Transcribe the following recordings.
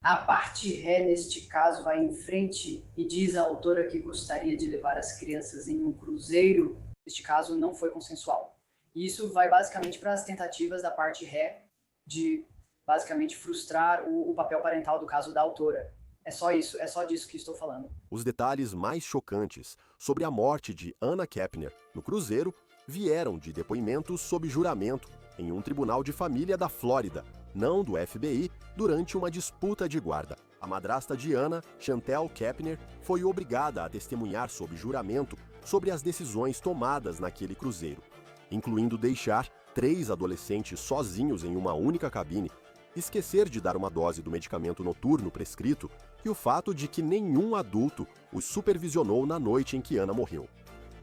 A parte ré, neste caso, vai em frente e diz à autora que gostaria de levar as crianças em um cruzeiro. Neste caso, não foi consensual. E isso vai basicamente para as tentativas da parte ré de basicamente frustrar o papel parental do caso da autora. É só isso, é só disso que estou falando. Os detalhes mais chocantes sobre a morte de Anna Kepner no cruzeiro vieram de depoimentos sob juramento em um tribunal de família da Flórida, não do FBI, durante uma disputa de guarda. A madrasta de Anna, Chantel Kepner, foi obrigada a testemunhar sob juramento sobre as decisões tomadas naquele cruzeiro, incluindo deixar 3 adolescentes sozinhos em uma única cabine, esquecer de dar uma dose do medicamento noturno prescrito e o fato de que nenhum adulto os supervisionou na noite em que Anna morreu.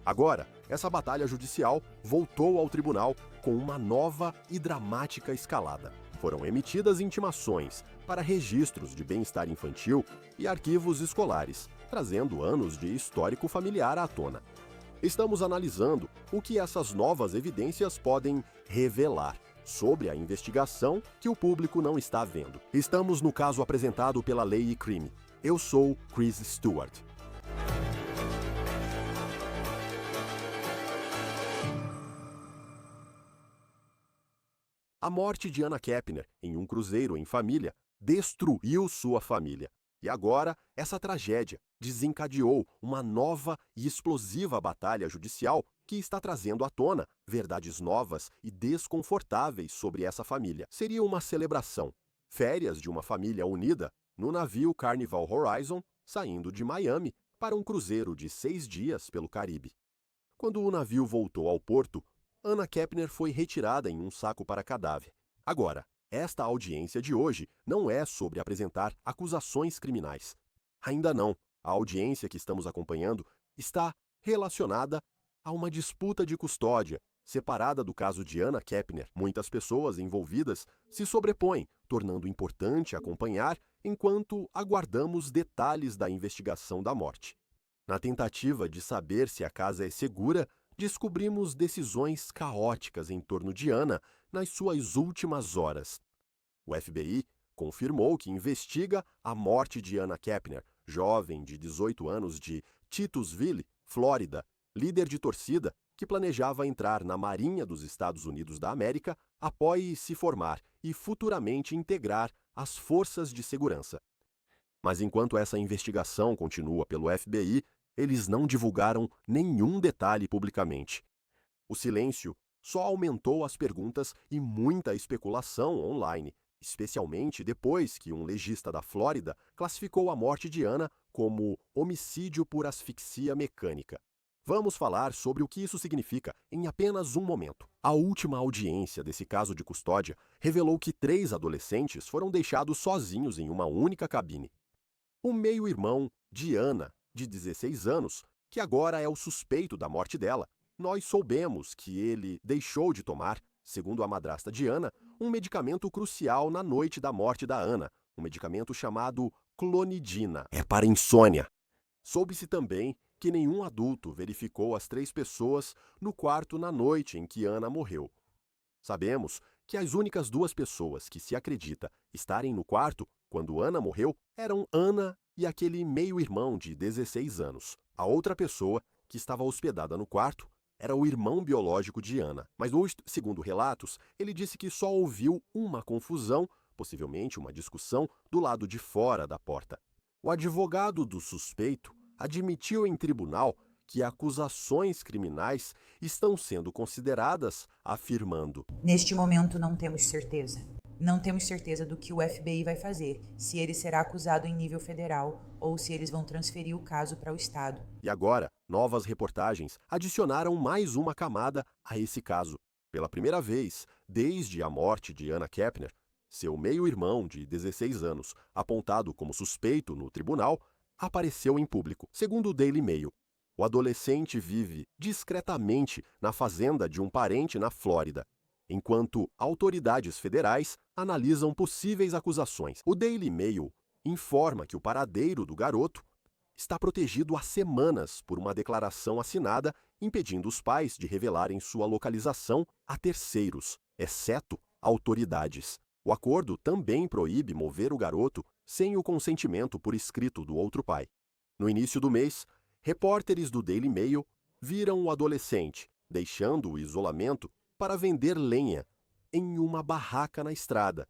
Agora, essa batalha judicial voltou ao tribunal com uma nova e dramática escalada. Foram emitidas intimações para registros de bem-estar infantil e arquivos escolares, trazendo anos de histórico familiar à tona. Estamos analisando o que essas novas evidências podem revelar sobre a investigação que o público não está vendo. Estamos no caso apresentado pela Lei e Crime. Eu sou Chris Stewart. A morte de Anna Kepner em um cruzeiro em família destruiu sua família. E agora, essa tragédia desencadeou uma nova e explosiva batalha judicial que está trazendo à tona verdades novas e desconfortáveis sobre essa família. Seria uma celebração, férias de uma família unida, no navio Carnival Horizon, saindo de Miami para um cruzeiro de 6 dias pelo Caribe. Quando o navio voltou ao porto, Anna Kepner foi retirada em um saco para cadáver. Agora, esta audiência de hoje não é sobre apresentar acusações criminais. Ainda não. A audiência que estamos acompanhando está relacionada a uma disputa de custódia, separada do caso de Anna Kepner. Muitas pessoas envolvidas se sobrepõem, tornando importante acompanhar enquanto aguardamos detalhes da investigação da morte. Na tentativa de saber se a casa é segura, descobrimos decisões caóticas em torno de Anna nas suas últimas horas. O FBI confirmou que investiga a morte de Anna Kepner, jovem de 18 anos de Titusville, Flórida, líder de torcida que planejava entrar na Marinha dos Estados Unidos da América após se formar e futuramente integrar as forças de segurança. Mas enquanto essa investigação continua pelo FBI, eles não divulgaram nenhum detalhe publicamente. O silêncio só aumentou as perguntas e muita especulação online, especialmente depois que um legista da Flórida classificou a morte de Anna como homicídio por asfixia mecânica. Vamos falar sobre o que isso significa em apenas um momento. A última audiência desse caso de custódia revelou que 3 adolescentes foram deixados sozinhos em uma única cabine. O meio-irmão de Anna, de 16 anos, que agora é o suspeito da morte dela, nós soubemos que ele deixou de tomar, segundo a madrasta de Anna, um medicamento crucial na noite da morte da Anna, um medicamento chamado clonidina. É para insônia. Soube-se também que nenhum adulto verificou as 3 pessoas no quarto na noite em que Anna morreu. Sabemos que as únicas 2 pessoas que se acredita estarem no quarto quando Anna morreu eram Anna e aquele meio-irmão de 16 anos. A outra pessoa que estava hospedada no quarto era o irmão biológico de Anna. Mas, segundo relatos, ele disse que só ouviu uma confusão, possivelmente uma discussão, do lado de fora da porta. O advogado do suspeito admitiu em tribunal que acusações criminais estão sendo consideradas, afirmando: Neste momento não temos certeza. Não temos certeza do que o FBI vai fazer, se ele será acusado em nível federal ou se eles vão transferir o caso para o estado. E agora, novas reportagens adicionaram mais uma camada a esse caso. Pela primeira vez, desde a morte de Anna Kepner, seu meio-irmão de 16 anos, apontado como suspeito no tribunal, apareceu em público. Segundo o Daily Mail, o adolescente vive discretamente na fazenda de um parente na Flórida, enquanto autoridades federais analisam possíveis acusações. O Daily Mail informa que o paradeiro do garoto está protegido há semanas por uma declaração assinada impedindo os pais de revelarem sua localização a terceiros, exceto autoridades. O acordo também proíbe mover o garoto sem o consentimento por escrito do outro pai. No início do mês, repórteres do Daily Mail viram o adolescente deixando o isolamento para vender lenha em uma barraca na estrada,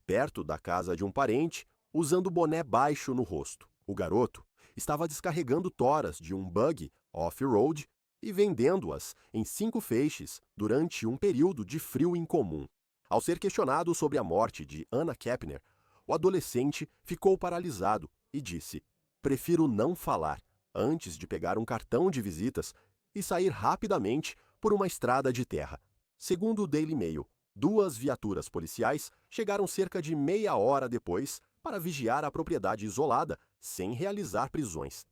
perto da casa de um parente, usando boné baixo no rosto. O garoto estava descarregando toras de um buggy off-road e vendendo-as em 5 feixes durante um período de frio incomum. Ao ser questionado sobre a morte de Anna Kepner, o adolescente ficou paralisado e disse: "Prefiro não falar", antes de pegar um cartão de visitas e sair rapidamente por uma estrada de terra. Segundo o Daily Mail, 2 viaturas policiais chegaram cerca de meia hora depois para vigiar a propriedade isolada sem realizar prisões.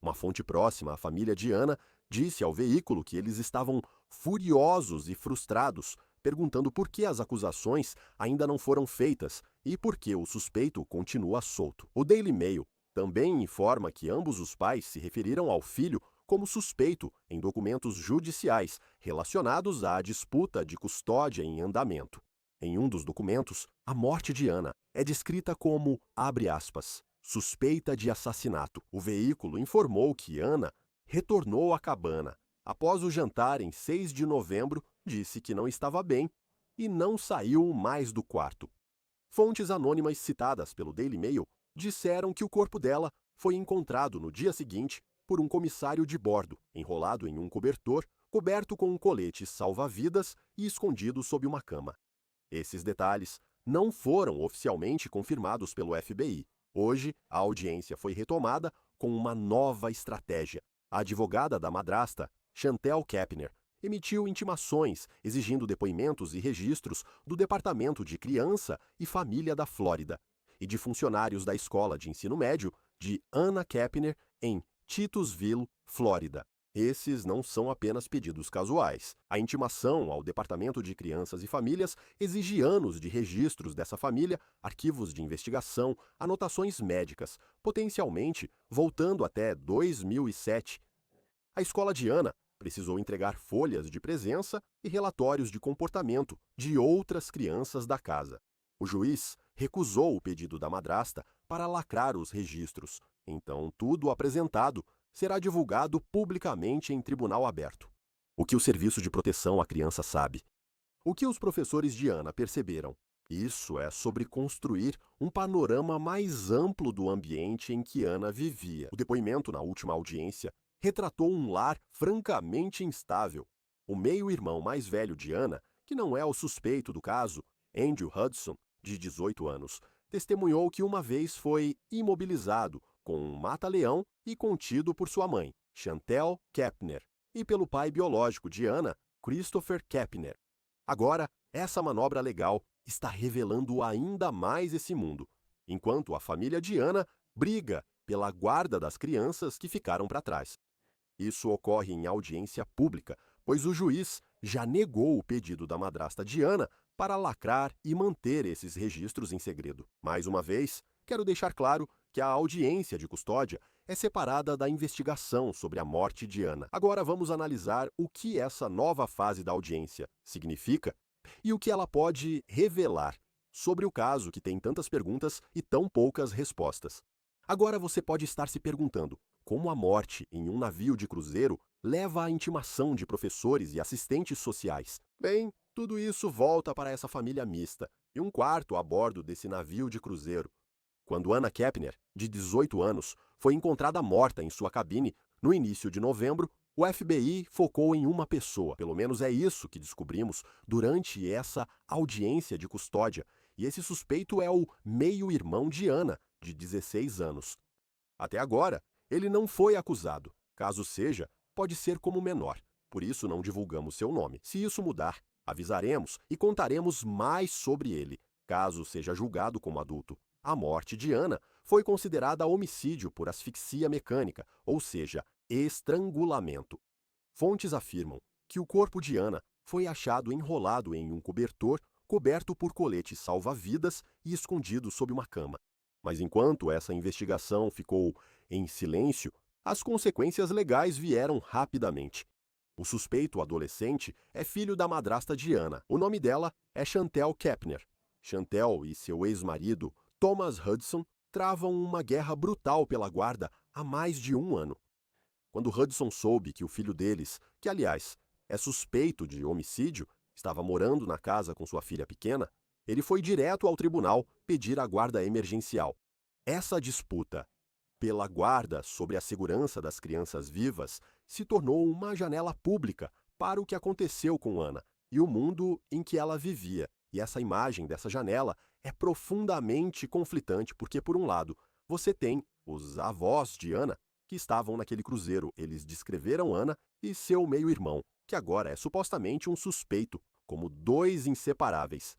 Uma fonte próxima à família de Anna disse ao veículo que eles estavam furiosos e frustrados, perguntando por que as acusações ainda não foram feitas e por que o suspeito continua solto. O Daily Mail também informa que ambos os pais se referiram ao filho como suspeito em documentos judiciais relacionados à disputa de custódia em andamento. Em um dos documentos, a morte de Anna é descrita como, abre aspas, suspeita de assassinato. O veículo informou que Anna retornou à cabana. Após o jantar em 6 de novembro, disse que não estava bem e não saiu mais do quarto. Fontes anônimas citadas pelo Daily Mail disseram que o corpo dela foi encontrado no dia seguinte por um comissário de bordo, enrolado em um cobertor, coberto com um colete salva-vidas e escondido sob uma cama. Esses detalhes não foram oficialmente confirmados pelo FBI. Hoje, a audiência foi retomada com uma nova estratégia. A advogada da madrasta, Chantel Kepner, emitiu intimações exigindo depoimentos e registros do Departamento de Criança e Família da Flórida e de funcionários da escola de ensino médio de Anna Kepner em Titusville, Flórida. Esses não são apenas pedidos casuais. A intimação ao Departamento de Crianças e Famílias exige anos de registros dessa família, arquivos de investigação, anotações médicas, potencialmente voltando até 2007. A escola de Anna precisou entregar folhas de presença e relatórios de comportamento de outras crianças da casa. O juiz recusou o pedido da madrasta para lacrar os registros, então tudo apresentado será divulgado publicamente em tribunal aberto. O que o Serviço de Proteção à Criança sabe? O que os professores de Anna perceberam? Isso é sobre construir um panorama mais amplo do ambiente em que Anna vivia. O depoimento na última audiência retratou um lar francamente instável. O meio-irmão mais velho de Anna, que não é o suspeito do caso, Andrew Hudson, de 18 anos, testemunhou que uma vez foi imobilizado com um mata-leão e contido por sua mãe, Chantel Kepner, e pelo pai biológico de Anna, Christopher Kepner. Agora, essa manobra legal está revelando ainda mais esse mundo, enquanto a família de Anna briga pela guarda das crianças que ficaram para trás. Isso ocorre em audiência pública, pois o juiz já negou o pedido da madrasta de Anna para lacrar e manter esses registros em segredo. Mais uma vez, quero deixar claro que a audiência de custódia é separada da investigação sobre a morte de Anna. Agora vamos analisar o que essa nova fase da audiência significa e o que ela pode revelar sobre o caso que tem tantas perguntas e tão poucas respostas. Agora você pode estar se perguntando como a morte em um navio de cruzeiro leva à intimação de professores e assistentes sociais. Bem, tudo isso volta para essa família mista e um quarto a bordo desse navio de cruzeiro. Quando Anna Kepner, de 18 anos, foi encontrada morta em sua cabine no início de novembro, o FBI focou em uma pessoa. Pelo menos é isso que descobrimos durante essa audiência de custódia. E esse suspeito é o meio-irmão de Anna, de 16 anos. Até agora, ele não foi acusado. Caso seja, pode ser como menor. Por isso não divulgamos seu nome. Se isso mudar, avisaremos e contaremos mais sobre ele, caso seja julgado como adulto. A morte de Anna foi considerada homicídio por asfixia mecânica, ou seja, estrangulamento. Fontes afirmam que o corpo de Anna foi achado enrolado em um cobertor coberto por colete salva-vidas e escondido sob uma cama. Mas enquanto essa investigação ficou em silêncio, as consequências legais vieram rapidamente. O suspeito adolescente é filho da madrasta de Anna. O nome dela é Chantel Kepner. Chantel e seu ex-marido, Thomas Hudson, travam uma guerra brutal pela guarda há mais de um ano. Quando Hudson soube que o filho deles, que aliás é suspeito de homicídio, estava morando na casa com sua filha pequena, ele foi direto ao tribunal pedir a guarda emergencial. Essa disputa pela guarda sobre a segurança das crianças vivas se tornou uma janela pública para o que aconteceu com Ana e o mundo em que ela vivia. E essa imagem dessa janela é profundamente conflitante porque, por um lado, você tem os avós de Ana que estavam naquele cruzeiro. Eles descreveram Ana e seu meio-irmão, que agora é supostamente um suspeito, como dois inseparáveis.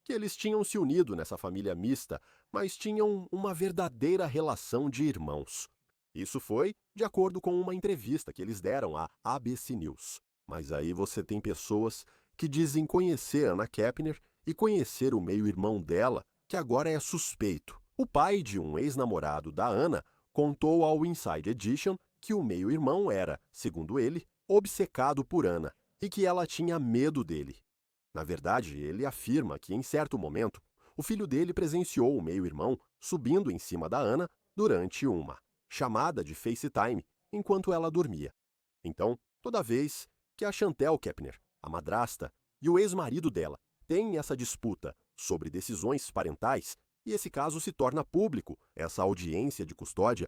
Que eles tinham se unido nessa família mista, mas tinham uma verdadeira relação de irmãos. Isso foi de acordo com uma entrevista que eles deram à ABC News. Mas aí você tem pessoas que dizem conhecer Anna Kepner e conhecer o meio-irmão dela, que agora é suspeito. O pai de um ex-namorado da Ana contou ao Inside Edition que o meio-irmão era, segundo ele, obcecado por Ana e que ela tinha medo dele. Na verdade, ele afirma que, em certo momento, o filho dele presenciou o meio-irmão subindo em cima da Ana durante uma chamada de FaceTime enquanto ela dormia. Então, toda vez que a Chantel Kepner, a madrasta, e o ex-marido dela têm essa disputa sobre decisões parentais, e esse caso se torna público, essa audiência de custódia,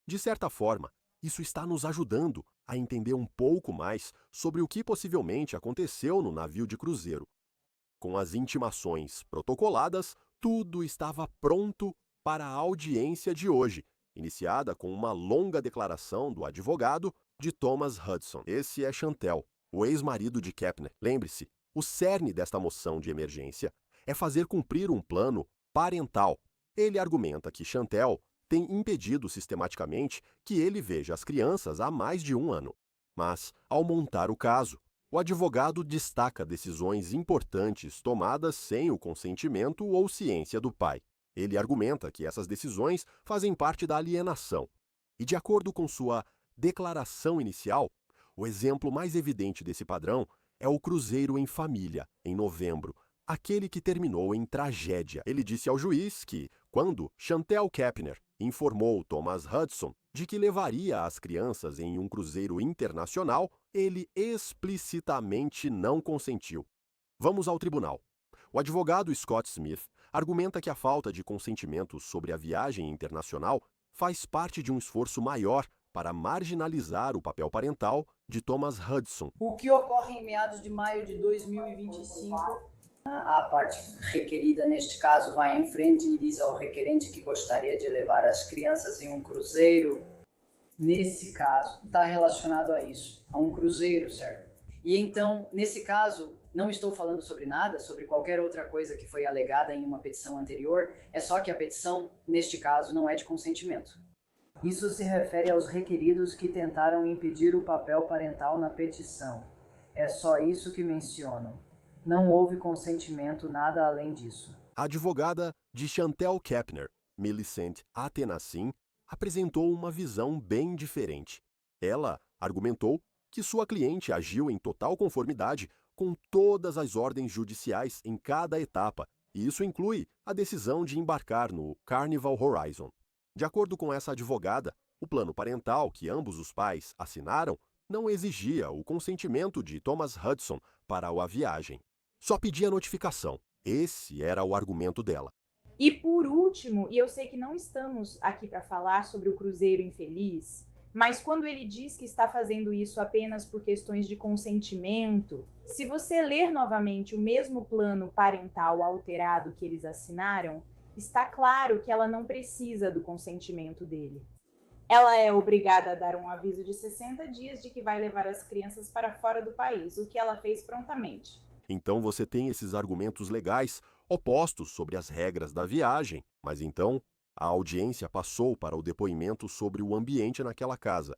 de certa forma, isso está nos ajudando a entender um pouco mais sobre o que possivelmente aconteceu no navio de cruzeiro. Com as intimações protocoladas, tudo estava pronto para a audiência de hoje, iniciada com uma longa declaração do advogado de Thomas Hudson. Esse é Chantel, o ex-marido de Kepner. Lembre-se, o cerne desta moção de emergência é fazer cumprir um plano parental. Ele argumenta que Chantel tem impedido sistematicamente que ele veja as crianças há mais de um ano. Mas, ao montar o caso, o advogado destaca decisões importantes tomadas sem o consentimento ou ciência do pai. Ele argumenta que essas decisões fazem parte da alienação. E, de acordo com sua declaração inicial, o exemplo mais evidente desse padrão é o cruzeiro em família, em novembro, aquele que terminou em tragédia. Ele disse ao juiz que, quando Chantel Kepner informou Thomas Hudson de que levaria as crianças em um cruzeiro internacional, ele explicitamente não consentiu. Vamos ao tribunal. O advogado Scott Smith argumenta que a falta de consentimento sobre a viagem internacional faz parte de um esforço maior para marginalizar o papel parental de Thomas Hudson. O que ocorre em meados de maio de 2025, a parte requerida neste caso vai em frente e diz ao requerente que gostaria de levar as crianças em um cruzeiro. Nesse caso, está relacionado a isso, a um cruzeiro, certo? E então, nesse caso, não estou falando sobre nada, sobre qualquer outra coisa que foi alegada em uma petição anterior, é só que a petição, neste caso, não é de consentimento. Isso se refere aos requeridos que tentaram impedir o papel parental na petição. É só isso que mencionam. Não houve consentimento, nada além disso. A advogada de Chantel Kepner, Millicent Atenassin, apresentou uma visão bem diferente. Ela argumentou que sua cliente agiu em total conformidade com todas as ordens judiciais em cada etapa, e isso inclui a decisão de embarcar no Carnival Horizon. De acordo com essa advogada, o plano parental que ambos os pais assinaram não exigia o consentimento de Thomas Hudson para a viagem. Só pedia notificação. Esse era o argumento dela. E por último, e eu sei que não estamos aqui para falar sobre o cruzeiro infeliz, mas quando ele diz que está fazendo isso apenas por questões de consentimento, se você ler novamente o mesmo plano parental alterado que eles assinaram, está claro que ela não precisa do consentimento dele. Ela é obrigada a dar um aviso de 60 dias de que vai levar as crianças para fora do país, o que ela fez prontamente. Então você tem esses argumentos legais opostos sobre as regras da viagem, mas então a audiência passou para o depoimento sobre o ambiente naquela casa.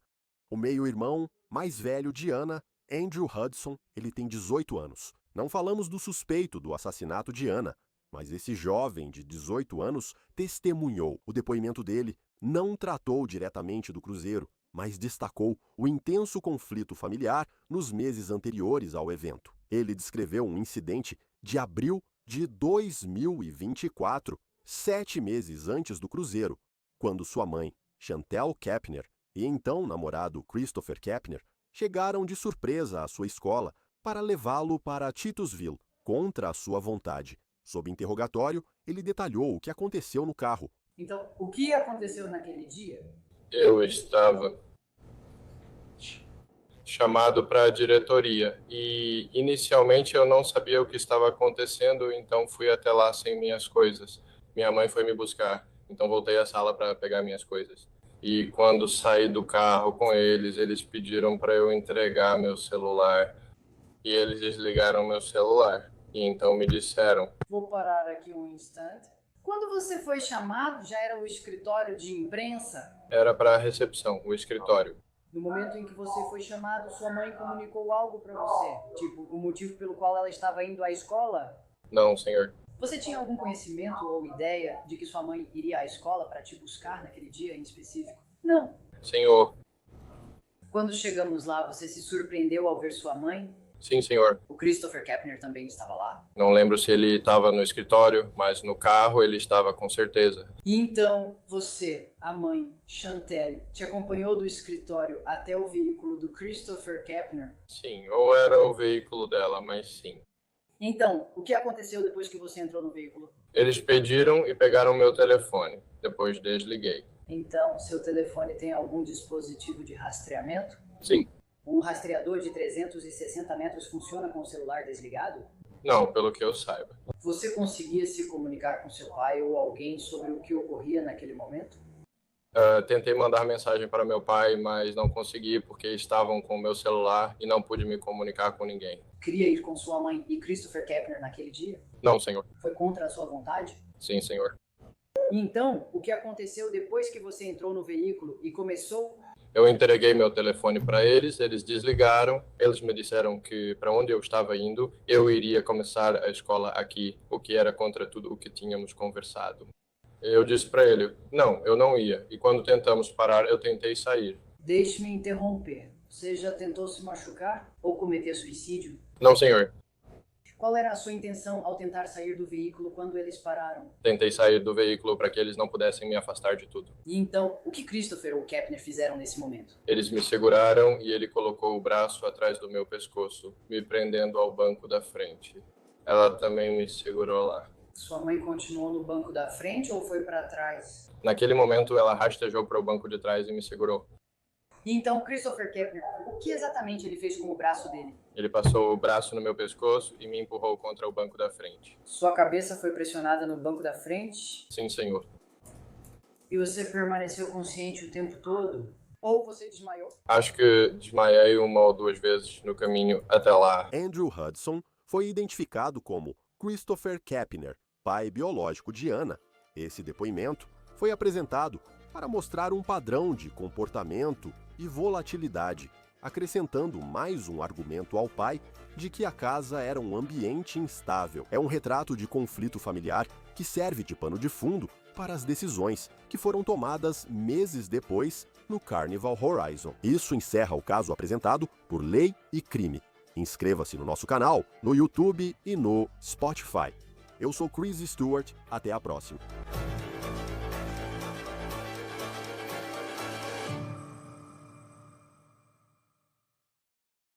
O meio-irmão mais velho de Ana, Andrew Hudson, ele tem 18 anos. Não falamos do suspeito do assassinato de Ana, mas esse jovem de 18 anos testemunhou. O depoimento dele não tratou diretamente do cruzeiro, mas destacou o intenso conflito familiar nos meses anteriores ao evento. Ele descreveu um incidente de abril de 2024, 7 meses antes do cruzeiro, quando sua mãe, Chantel Kapner, e então namorado Christopher Kapner, chegaram de surpresa à sua escola para levá-lo para Titusville, contra a sua vontade. Sob interrogatório, ele detalhou o que aconteceu no carro. Então, o que aconteceu naquele dia? Eu estava chamado para a diretoria e inicialmente eu não sabia o que estava acontecendo, então fui até lá sem minhas coisas. Minha mãe foi me buscar, então voltei à sala para pegar minhas coisas. E quando saí do carro com eles pediram para eu entregar meu celular e eles desligaram meu celular. E então me disseram: Vou parar aqui um instante. Quando você foi chamado, já era o escritório de imprensa? era para a recepção, o escritório. No momento em que você foi chamado, sua mãe comunicou algo para você? Tipo, o motivo pelo qual ela estava indo à escola? Não, senhor. Você tinha algum conhecimento ou ideia de que sua mãe iria à escola para te buscar naquele dia em específico? Não. Senhor. Quando chegamos lá, você se surpreendeu ao ver sua mãe? Sim, senhor. O Christopher Kapner também estava lá? Não lembro se ele estava no escritório, mas no carro ele estava com certeza. E então, você, a mãe, Chantel, te acompanhou do escritório até o veículo do Christopher Kapner? Sim, ou era o veículo dela, mas sim. Então, o que aconteceu depois que você entrou no veículo? Eles pediram e pegaram meu telefone. Depois desliguei. Então, seu telefone tem algum dispositivo de rastreamento? Sim. Um rastreador de 360 metros funciona com o celular desligado? Não, pelo que eu saiba. Você conseguia se comunicar com seu pai ou alguém sobre o que ocorria naquele momento? Tentei mandar mensagem para meu pai, mas não consegui porque estavam com o meu celular e não pude me comunicar com ninguém. Queria ir com sua mãe e Christopher Kapner naquele dia? Não, senhor. Foi contra a sua vontade? Sim, senhor. E então, o que aconteceu depois que você entrou no veículo e começou? Eu entreguei meu telefone para eles desligaram, eles me disseram que para onde eu estava indo, eu iria começar a escola aqui, o que era contra tudo o que tínhamos conversado. Eu disse para ele, não, eu não ia, e quando tentamos parar, eu tentei sair. Deixe-me interromper. Você já tentou se machucar ou cometer suicídio? Não, senhor. Qual era a sua intenção ao tentar sair do veículo quando eles pararam? Tentei sair do veículo para que eles não pudessem me afastar de tudo. E então, o que Christopher ou Kapner fizeram nesse momento? Eles me seguraram e ele colocou o braço atrás do meu pescoço, me prendendo ao banco da frente. Ela também me segurou lá. Sua mãe continuou no banco da frente ou foi para trás? Naquele momento, ela rastejou para o banco de trás e me segurou. E então, Christopher Kapner, o que exatamente ele fez com o braço dele? Ele passou o braço no meu pescoço e me empurrou contra o banco da frente. Sua cabeça foi pressionada no banco da frente? Sim, senhor. E você permaneceu consciente o tempo todo? Ou você desmaiou? Acho que desmaiei 1 ou 2 vezes no caminho até lá. Andrew Hudson foi identificado como Christopher Kapner, pai biológico de Anna. Esse depoimento foi apresentado para mostrar um padrão de comportamento e volatilidade, acrescentando mais um argumento ao pai de que a casa era um ambiente instável. É um retrato de conflito familiar que serve de pano de fundo para as decisões que foram tomadas meses depois no Carnival Horizon. Isso encerra o caso apresentado por Lei e Crime. Inscreva-se no nosso canal, no YouTube e no Spotify. Eu sou Chris Stewart, até a próxima.